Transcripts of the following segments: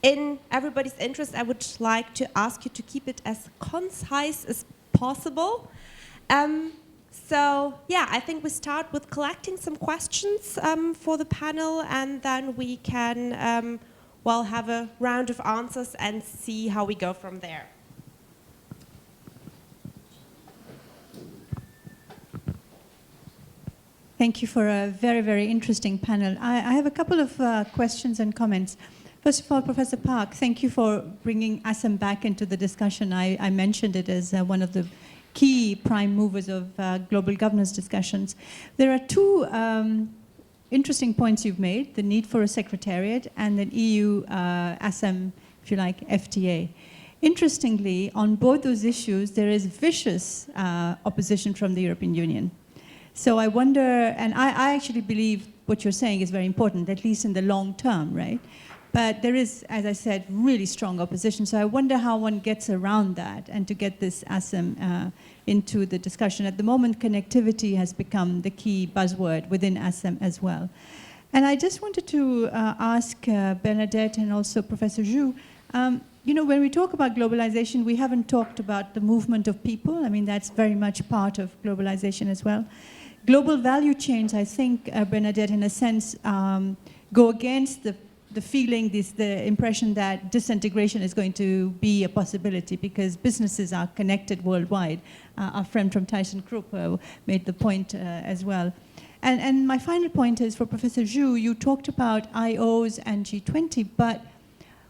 in everybody's interest, I would like to ask you to keep it as concise as possible. So yeah, I think we start with collecting some questions for the panel, and then we can well, have a round of answers and see how we go from there. Thank you for a very, very interesting panel. I have a couple of questions and comments. First of all, Professor Park, thank you for bringing ASEM back into the discussion. I mentioned it as one of the key prime movers of global governance discussions. There are two interesting points you've made, the need for a secretariat and an EU ASEM, if you like, FTA. Interestingly, on both those issues, there is vicious opposition from the European Union. So I wonder, and I actually believe what you're saying is very important, at least in the long term, right? But there is, as I said, really strong opposition. So I wonder how one gets around that and to get this ASEM into the discussion. At the moment, connectivity has become the key buzzword within ASEM as well. And I just wanted to ask Bernadette and also Professor Zhu, you know, when we talk about globalization, we haven't talked about the movement of people. I mean, that's very much part of globalization as well. Global value chains, I think, Bernadette, in a sense, go against the feeling, the impression that disintegration is going to be a possibility because businesses are connected worldwide. Our friend from Tyson Group made the point as well. And my final point is for Professor Zhu, you talked about IOs and G20, but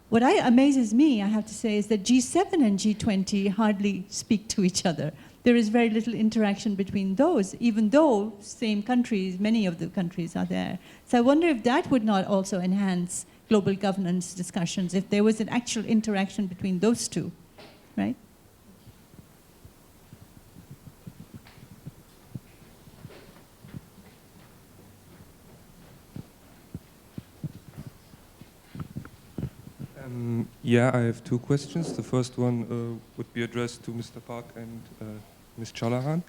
what amazes me, I have to say, is that G7 and G20 hardly speak to each other. There is very little interaction between those, even though same countries, many of the countries are there. So I wonder if that would not also enhance global governance discussions, if there was an actual interaction between those two, right? Yeah, I have two questions. The first one would be addressed to Mr. Park and Ms. O'Callaghan.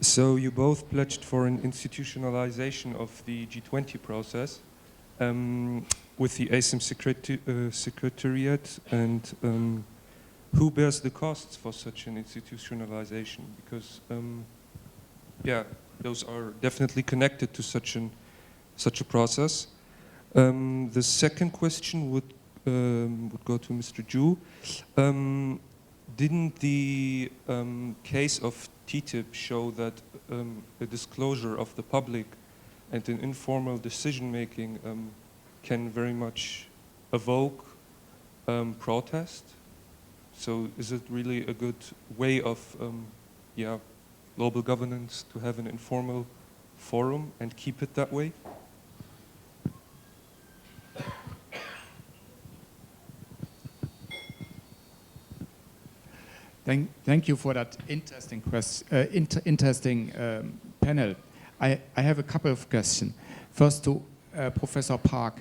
So you both pledged for an institutionalization of the G20 process with the ASEM Secretariat, and who bears the costs for such an institutionalization? Because, yeah, those are definitely connected to such a process. The second question would go to Mr. Zhu. Didn't the case of TTIP show that a disclosure of the public and an informal decision-making can very much evoke protest? So is it really a good way of yeah, global governance to have an informal forum and keep it that way? Thank you for that interesting panel. I have a couple of questions. First to Professor Park.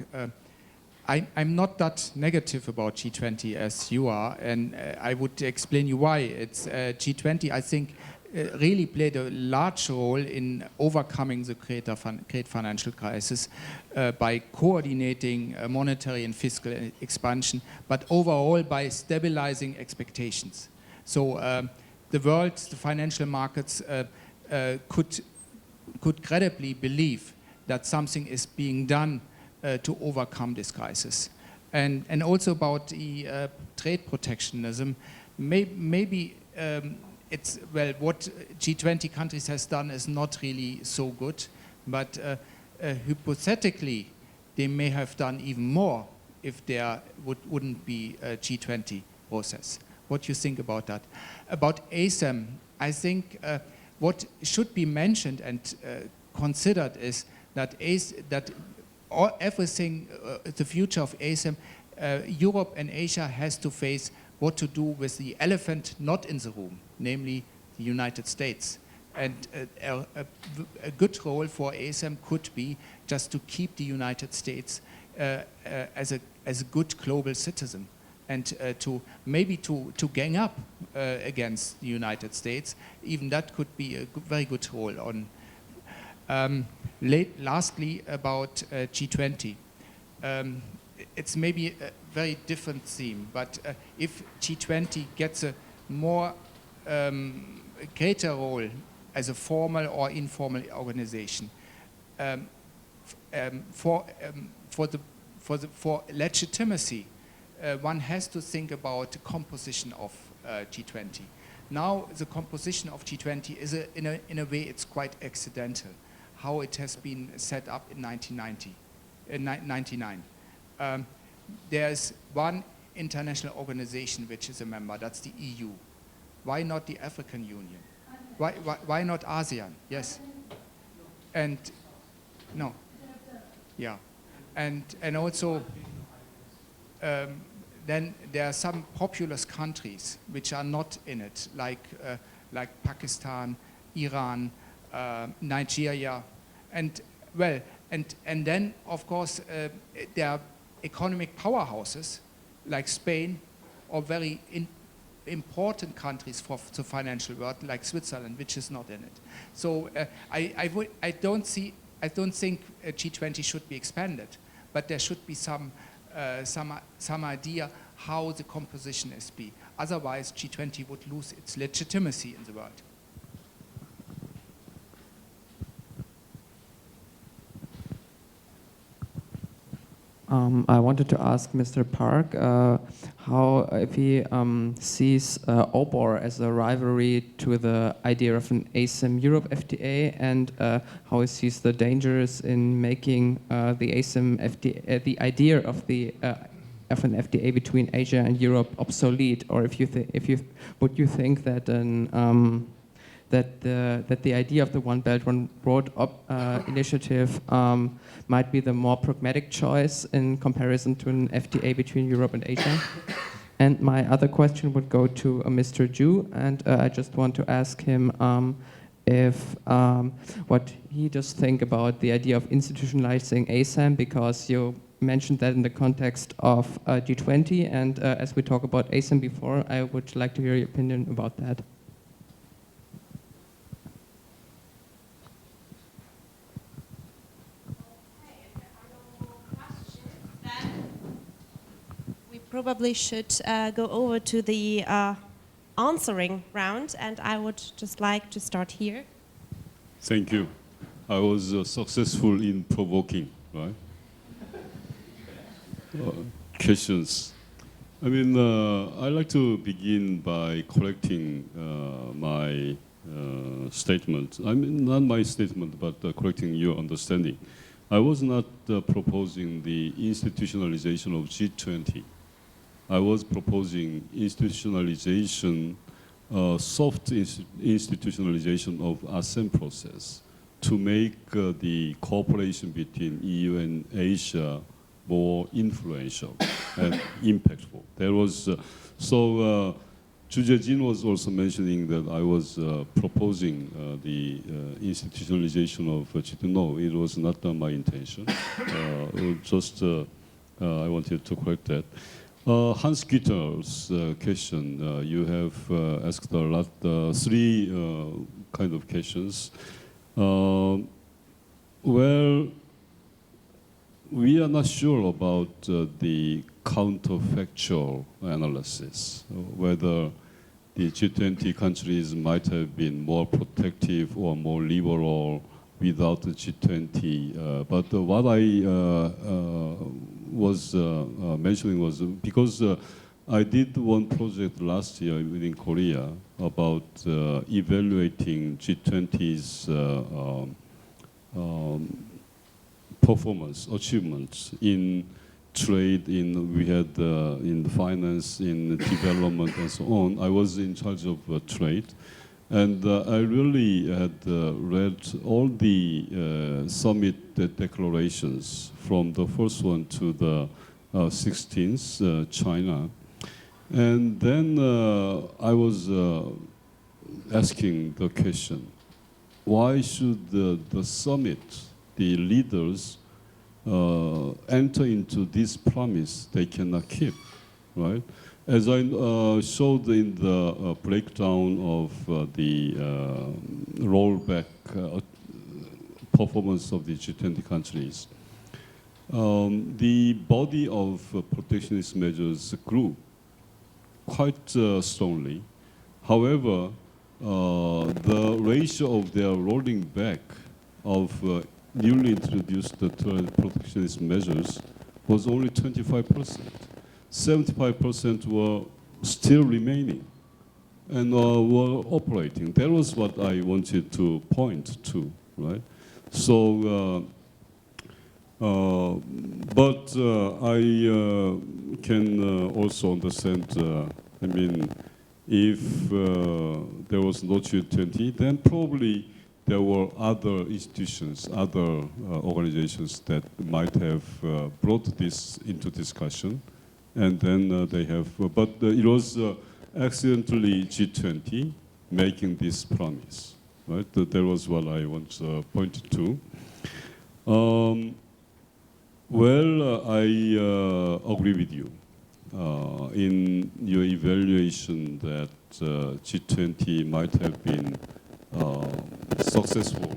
I'm not that negative about G20 as you are, and I would explain you why. It's G20, I think, really played a large role in overcoming the great financial crisis by coordinating monetary and fiscal expansion, but overall by stabilizing expectations. So the world, the financial markets could credibly believe that something is being done to overcome this crisis. And also about the trade protectionism, maybe it's, well, what G20 countries has done is not really so good, but hypothetically, they may have done even more if there wouldn't be a G20 process. What do you think about that? About ASEM, I think what should be mentioned and considered is that everything, the future of ASEM, Europe and Asia has to face what to do with the elephant not in the room, namely the United States. And a good role for ASEM could be just to keep the United States as a good global citizen, and to gang up against the United States. Even that could be a very good role on. Lastly, about G20. It's maybe very different theme. But if G20 gets a more greater role as a formal or informal organization, for legitimacy, one has to think about the composition of G20. Now, the composition of G20 is in a way it's quite accidental, how it has been set up in 1999. There's one international organization which is a member, that's the EU. Why not the African Union? Why not ASEAN? Yes. And no. Yeah. And also then there are some populous countries which are not in it, like Pakistan, Iran, Nigeria, and well, and then of course there are economic powerhouses like Spain, or very important countries for the financial world like Switzerland, which is not in it. So I don't think G20 should be expanded, but there should be some idea how the composition is be. Otherwise, G20 would lose its legitimacy in the world. I wanted to ask Mr. Park how, if he sees OBOR as a rivalry to the idea of an ASEM Europe FTA, and how he sees the dangers in making the ASEM FTA, the idea of an FTA between Asia and Europe obsolete, or would you think that that the idea of the One Belt One Road initiative might be the more pragmatic choice in comparison to an FTA between Europe and Asia? And my other question would go to Mr. Ju, and I just want to ask him if what he does think about the idea of institutionalizing ASEM, because you mentioned that in the context of G20, and as we talk about ASEM before, I would like to hear your opinion about that. Probably should go over to the answering round, and I would just like to start here. Thank you. I was successful in provoking, right? Questions. I mean, I'd like to begin by correcting my statement. I mean, not my statement, but correcting your understanding. I was not proposing the institutionalization of G20. I was proposing institutionalization, soft institutionalization of ASEM process to make the cooperation between EU and Asia more influential and impactful. There was, Jiejin was also mentioning that I was proposing the institutionalization of G20. No, it was not my intention. Just, I wanted to correct that. Hans Güter's question, you have asked a lot, three kind of questions. Well, we are not sure about the counterfactual analysis, whether the G20 countries might have been more protective or more liberal without the G20. But what I was mentioning was because I did one project last year within Korea about evaluating G20's performance, achievements in trade, in finance, in development, and so on. I was in charge of trade. And I really had read all the summit declarations from the first one to the 16th, China. And then I was asking the question, why should the summit, the leaders, enter into this promise they cannot keep, right? As I showed in the breakdown of the rollback performance of the G20 countries, the body of protectionist measures grew quite strongly. However, the ratio of their rolling back of newly introduced protectionist measures was only 25%. 75% were still remaining and were operating. That was what I wanted to point to, right? So, but I can also understand, I mean, if there was no G20, then probably there were other institutions, other organizations that might have brought this into discussion, and then they have, but it was accidentally G20 making this promise, right? That was what I once pointed to. Well, I agree with you in your evaluation that G20 might have been successful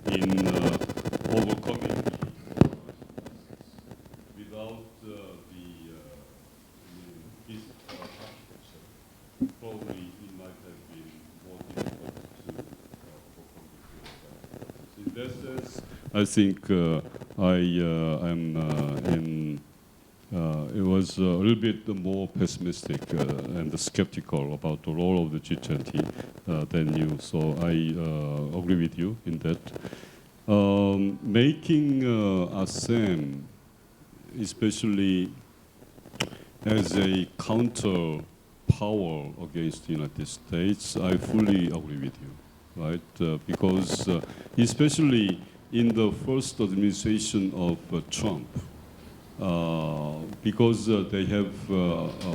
in overcoming without the architecture. Probably it might have been more difficult to overcome. In that sense, I think it was a little bit more pessimistic and skeptical about the role of the G20 than you. So I agree with you in that. Making ASEM, especially as a counter power against the United States, I fully agree with you, right? Because especially in the first administration of Trump, because they have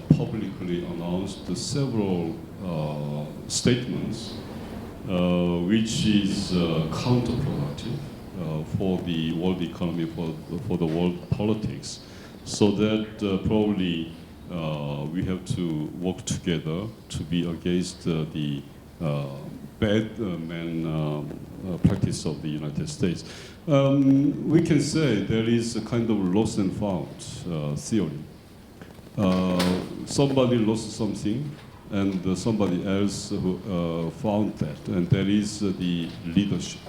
publicly announced several statements which is counterproductive for the world economy, for the world politics. So that probably we have to work together to be against the bad man practice of the United States. We can say there is a kind of lost and found theory. Somebody lost something, and somebody else who, found that, and that is the leadership.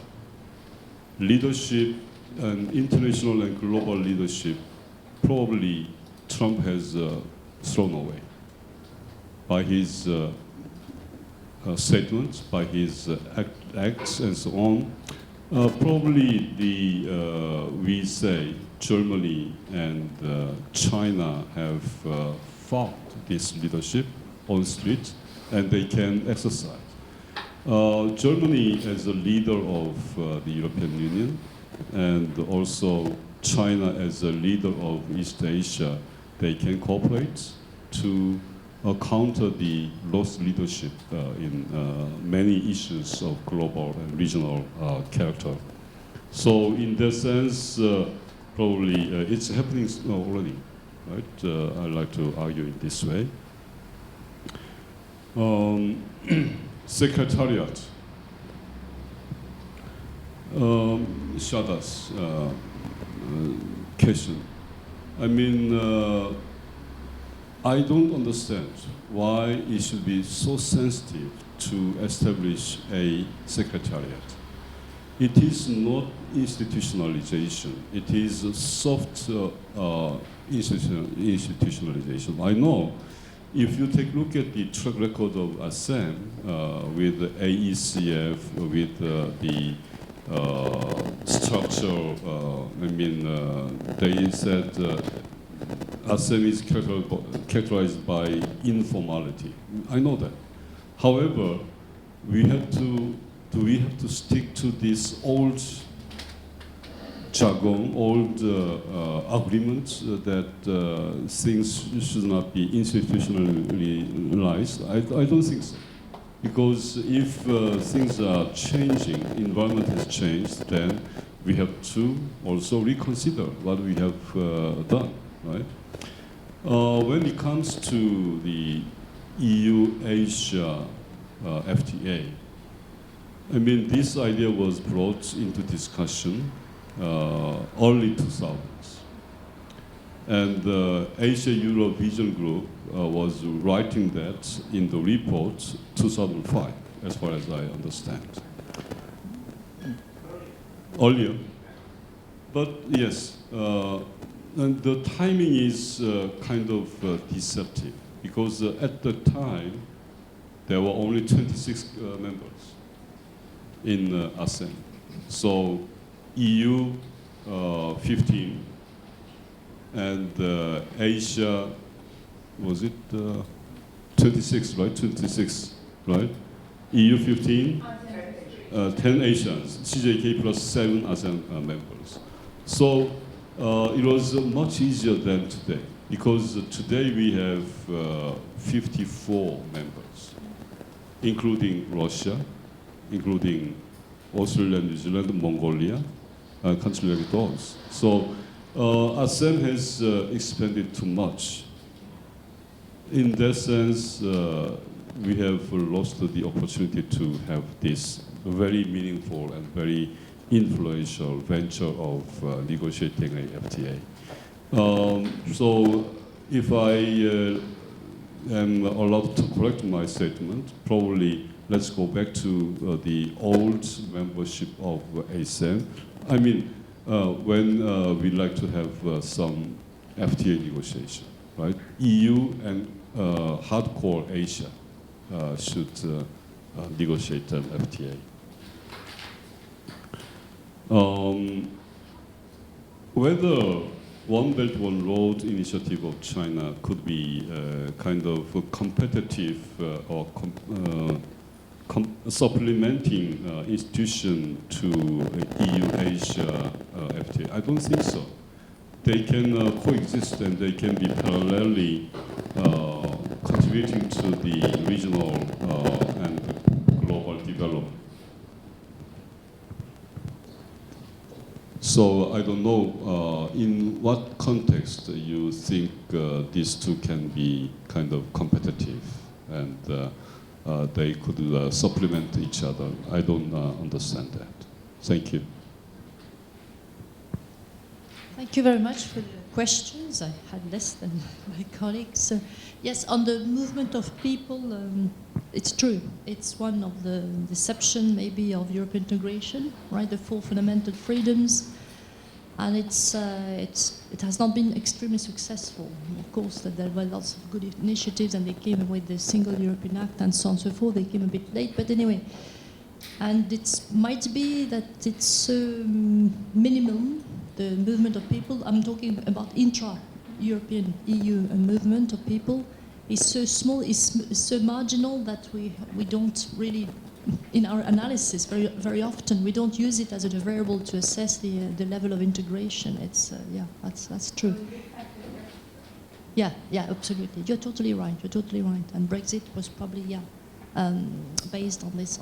Leadership and international and global leadership, probably Trump has thrown away by his statements, by his acts, and so on. Probably we say Germany and China have found this leadership on street, and they can exercise. Germany as a leader of the European Union, and also China as a leader of East Asia, they can cooperate to counter the lost leadership in many issues of global and regional character. So in that sense, probably it's happening already, right? I like to argue in this way. Secretariat. Shada's question. I mean, I don't understand why it should be so sensitive to establish a secretariat. It is not institutionalization. It is a soft institutionalization. I know if you take a look at the track record of ASEM with the AECF, with the structure, I mean, they said ASEM is characterized by informality. I know that. However, we have to stick to this old jargon, old agreements that things should not be institutionalized. I don't think so. Because if things are changing, environment has changed, then we have to also reconsider what we have done, right? When it comes to the EU-Asia FTA, I mean, this idea was brought into discussion early 2000s. And the Asia-Europe Vision Group was writing that in the report 2005, as far as I understand. Earlier. But yes, and the timing is kind of deceptive, because at the time, there were only 26 members in ASEAN. So EU 15, and Asia, was it 26, right? 26, right? EU 15, 10 Asians, CJK plus 7 ASEAN members. So it was much easier than today, because today we have 54 members, including Russia, including Australia, New Zealand, Mongolia, and countries like those. So ASEAN has expanded too much. In that sense, we have lost the opportunity to have this very meaningful and very influential venture of negotiating a FTA. So if I am allowed to correct my statement, probably let's go back to the old membership of ASEAN. I mean, when we like to have some FTA negotiation, right? EU and hardcore Asia should negotiate an FTA. Whether One Belt, One Road initiative of China could be kind of a competitive or supplementing institution to EU-Asia FTA, I don't think so. They can coexist and they can be parallelly contributing to the regional and global development. So I don't know in what context you think these two can be kind of competitive and they could supplement each other. I don't understand that. Thank you. Thank you very much for the questions. I had less than my colleagues. Yes, on the movement of people, it's true. It's one of the deception maybe of European integration, right? The 4 fundamental freedoms. And it has not been extremely successful. Of course, that there were lots of good initiatives and they came with the Single European Act and so on and so forth. They came a bit late, but anyway. And it might be that it's minimum, the movement of people. I'm talking about intra-European EU movement of people. Is so small, is so marginal that we don't really, in our analysis, very often we don't use it as a variable to assess the level of integration. It's yeah, that's true. Yeah, absolutely. You're totally right. And Brexit was probably based on this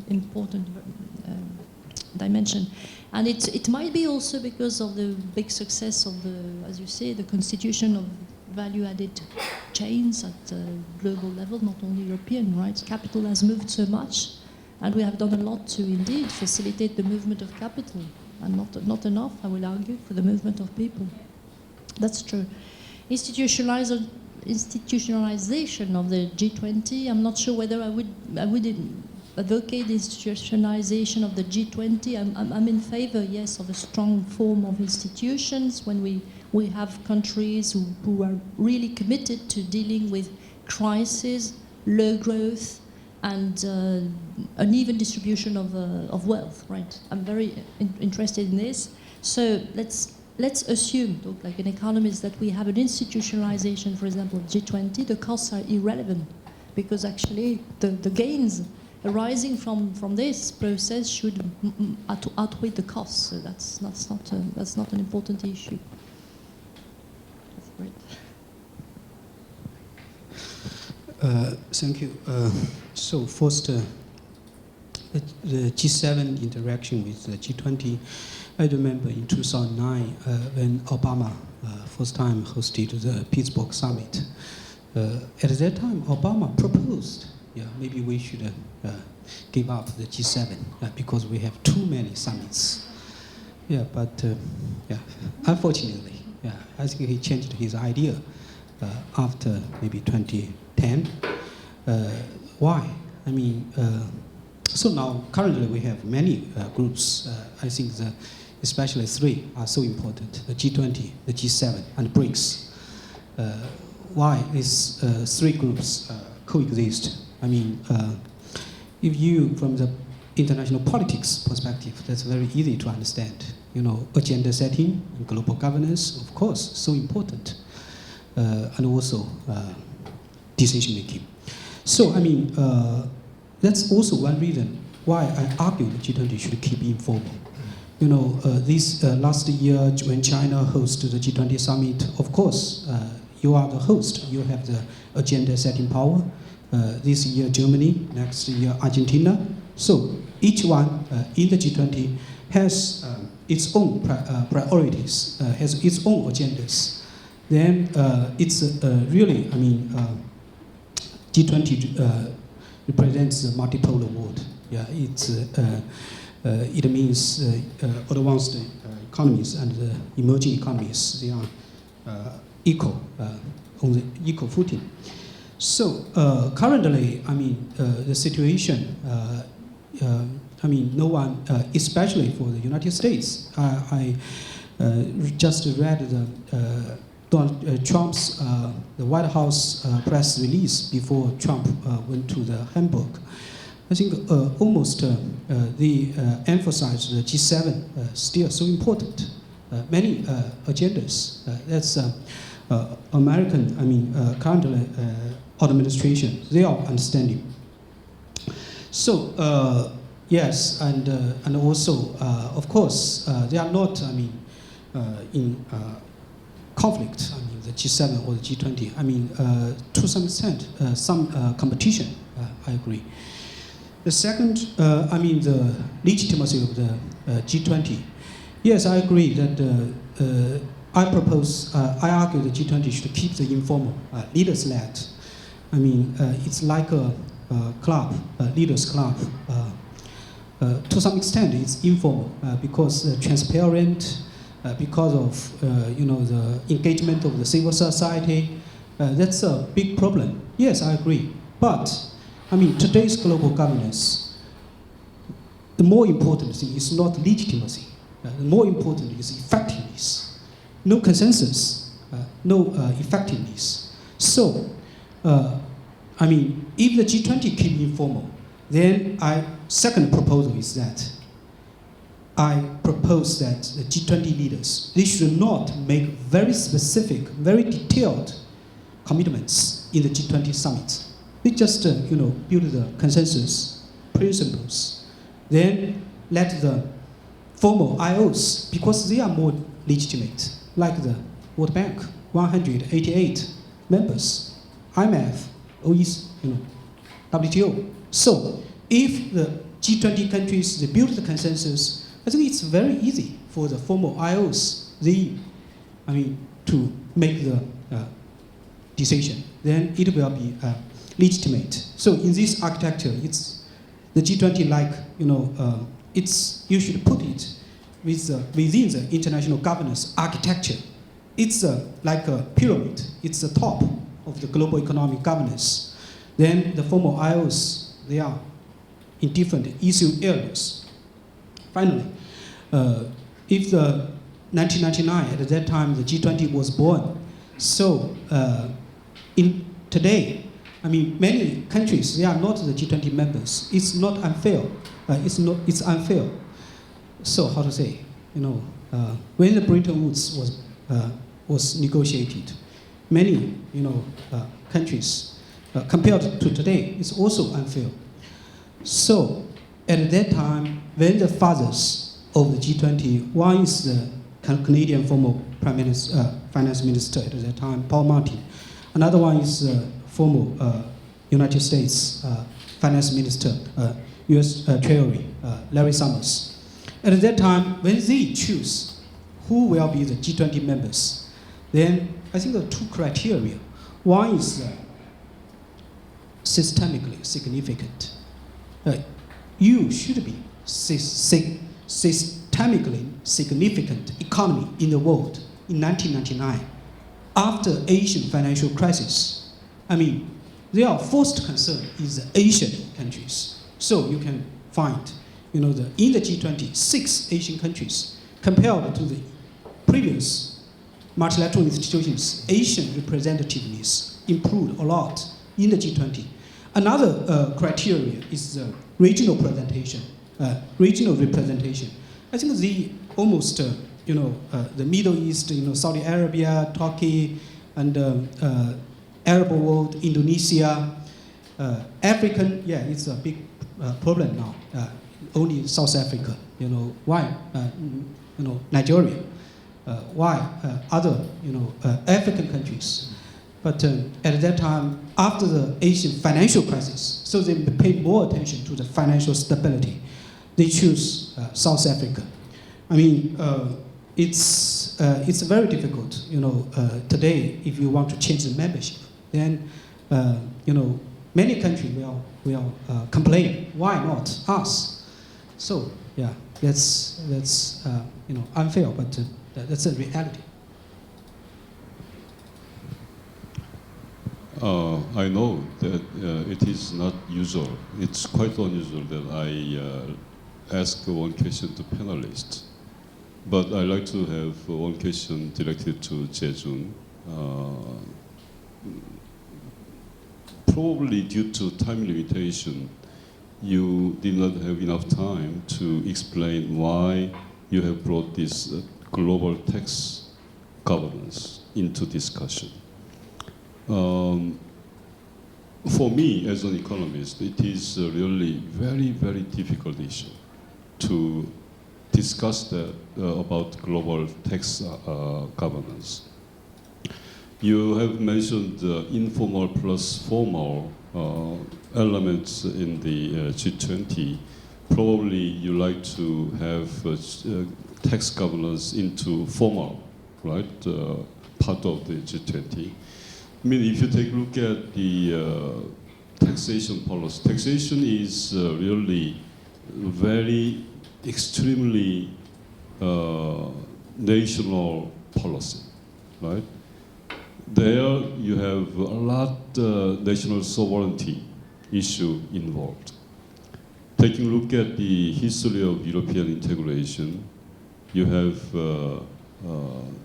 important dimension, and it might be also because of the big success of the, as you say, the constitution of value-added chains at global level, not only European, right? Capital has moved so much, and we have done a lot to indeed facilitate the movement of capital, and not enough, I will argue, for the movement of people. That's true. Institutionalization of the G20, I'm not sure whether I would advocate the institutionalization of the G20. I'm in favor, yes, of a strong form of institutions when we have countries who are really committed to dealing with crisis, low growth, and uneven distribution of wealth, right? I'm very interested in this. So let's assume, like an economist, that we have an institutionalization, for example, of G20. The costs are irrelevant because actually the gains arising from this process should outweigh the costs. So that's not an important issue. That's great. Thank you. So first, the G7 interaction with the G20. I remember in 2009 when Obama first time hosted the Pittsburgh summit. At that time, Obama proposed, maybe we should give up the G7 because we have too many summits. But unfortunately, Yeah, I think he changed his idea after maybe 2010. Why? I mean, so now currently we have many groups. I think especially three are so important: the G20, the G7, and BRICS. Why these three groups coexist? I mean, if you, from the international politics perspective, that's very easy to understand. You know, agenda setting and global governance, of course, so important, and also decision making. So, I mean, that's also one reason why I argue the G20 should keep informal. You know, this last year when China hosted the G20 summit, of course, you are the host. You have the agenda setting power. This year Germany, next year Argentina. So each one in the G20 has its own priorities, has its own agendas. Then it's really, I mean, G20 represents the multipolar world. Yeah, it means advanced economies and the emerging economies. They are equal, on the equal footing. So currently, I mean, the situation, I mean, no one, especially for the United States, I just read the Donald Trump's, the White House press release before Trump went to the Hamburg. I think almost they emphasized the G7 still so important. Many agendas. That's American, I mean, currently administration, they are understanding. So yes, and also, of course, they are not, I mean, in conflict. I mean, the G7 or the G20. I mean, to some extent, some competition. I agree. The second, I mean, the legitimacy of the G20. Yes, I agree that I argue the G20 should keep the informal, leaders-led. I mean, it's like a club, a leaders' club. To some extent, it's informal because transparent, because of you know, the engagement of the civil society. That's a big problem. Yes, I agree. But I mean, today's global governance, the more important thing is not legitimacy. The more important is effectiveness. No consensus, no effectiveness. So, I mean, if the G20 keep informal, then second proposal is that I propose that the G20 leaders, they should not make very specific, very detailed commitments in the G20 summit. They just, you know, build the consensus principles. Then let the formal IOs, because they are more legitimate, like the World Bank, 188 members, IMF, OECD, you know, WTO. So if the G20 countries, they build the consensus, I think it's very easy for the formal IOs, to make the decision. Then it will be legitimate. So in this architecture, it's the G20 like, you know, you should put it within the international governance architecture. It's like a pyramid. It's the top of the global economic governance. Then the formal IOs, they are in different issue areas. Finally, if the 1999, at that time, the G20 was born. So in today, I mean, many countries, they are not the G20 members. It's not unfair. It's unfair. So how to say, you know, when the Bretton Woods was negotiated, many, you know, countries, compared to today, it's also unfair. So at that time, when the fathers of the G20, one is the Canadian former finance minister at that time, Paul Martin. Another one is former United States finance minister, U.S. Treasury, Larry Summers. At that time, when they choose who will be the G20 members, then I think there are two criteria. One is systemically significant. You should be systemically significant economy in the world. in 1999, after Asian financial crisis. I mean, their first concern is the Asian countries. So you can find, in the G20, 6 Asian countries, compared to the previous multilateral institutions, Asian representativeness improved a lot in the G20. Another criteria is the regional representation. I think the almost, the Middle East, Saudi Arabia, Turkey, and Arab world, Indonesia, African, it's a big problem now. Only South Africa, why? Nigeria, why other, African countries. But at that time, after the Asian financial crisis, so they paid more attention to the financial stability. They choose South Africa. I mean, it's very difficult, today, if you want to change the membership, then, many countries will complain. Why not us? So, yeah, that's unfair, but that's a reality. I know that it is not usual. It's quite unusual that I ask one question to panelists. But I'd like to have one question directed to Jiejin. Probably due to time limitation, you did not have enough time to explain why you have brought this global tax governance into discussion. For me, as an economist, it is a really very, very difficult issue to discuss that about global tax governance. You have mentioned informal plus formal elements in the G20. Probably you like to have tax governance into formal, right, part of the G20. I mean, if you take a look at the taxation policy, taxation is really very extremely national policy, right? There you have a lot national sovereignty issue involved. Taking a look at the history of European integration, you have,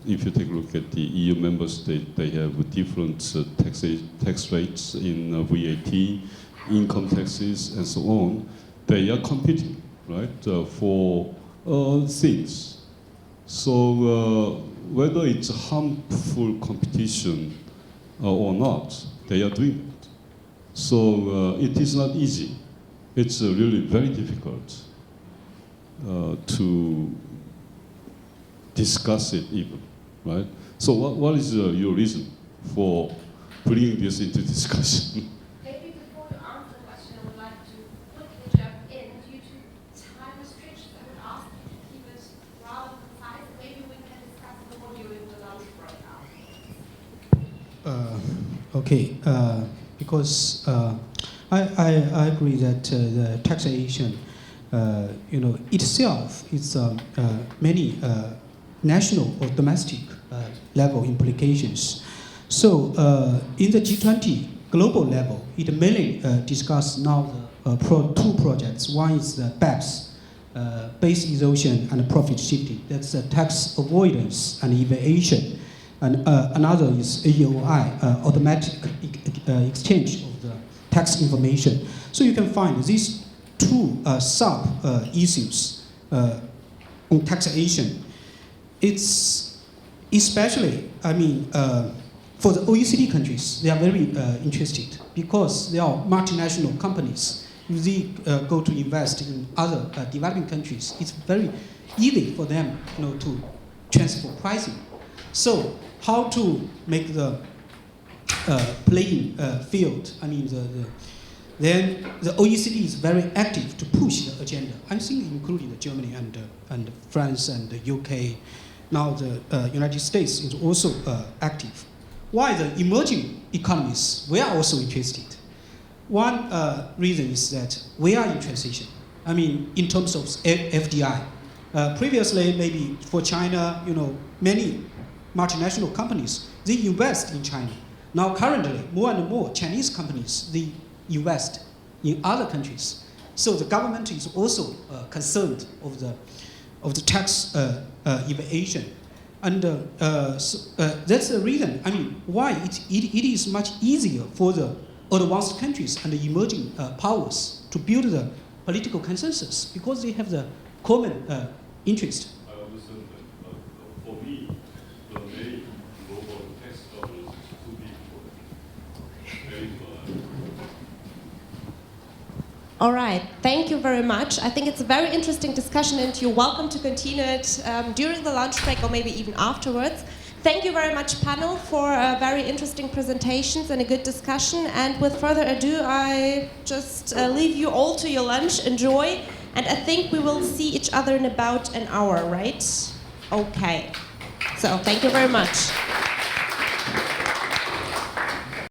if you take a look at the EU member state, they have different tax rates in VAT, income taxes, and so on. They are competing, right, for things. So whether it's a harmful competition or not, they are doing it. So it is not easy. It's really very difficult to discuss it even, right? So what is your reason for bringing this into discussion? Maybe before you answer the question, I would like to quickly jump in. Due to time restrictions, I would ask you to keep it rather concise. Maybe we can discuss more during the lunch break. Okay, because I agree that the taxation, itself is many national or domestic level implications. So in the G20 global level, it mainly discuss now the two projects. One is the BEPS, base erosion and profit shifting. That's tax avoidance and evasion. And another is AEOI, automatic exchange of the tax information. So you can find these two sub-issues on taxation. It's especially, for the OECD countries, they are very interested because they are multinational companies. If they go to invest in other developing countries, it's very easy for them to transfer pricing. So how to make the playing field, then the OECD is very active to push the agenda. I think including Germany and France and the UK. Now the United States is also active. Why the emerging economies, we are also interested. One reason is that we are in transition. In terms of FDI. Previously, maybe for China, many multinational companies, they invest in China. Now currently, more and more Chinese companies, they invest in other countries. So the government is also concerned of the tax evasion. And that's the reason, I mean, why it is much easier for the advanced countries and the emerging powers to build the political consensus, because they have the common interest. I understand that, but for me, the main global tax governance is too big for them. All right, thank you very much. I think it's a very interesting discussion, and you're welcome to continue it during the lunch break or maybe even afterwards. Thank you very much, panel, for very interesting presentations and a good discussion. And with further ado, I just leave you all to your lunch. Enjoy. And I think we will see each other in about an hour, right? Okay. So thank you very much.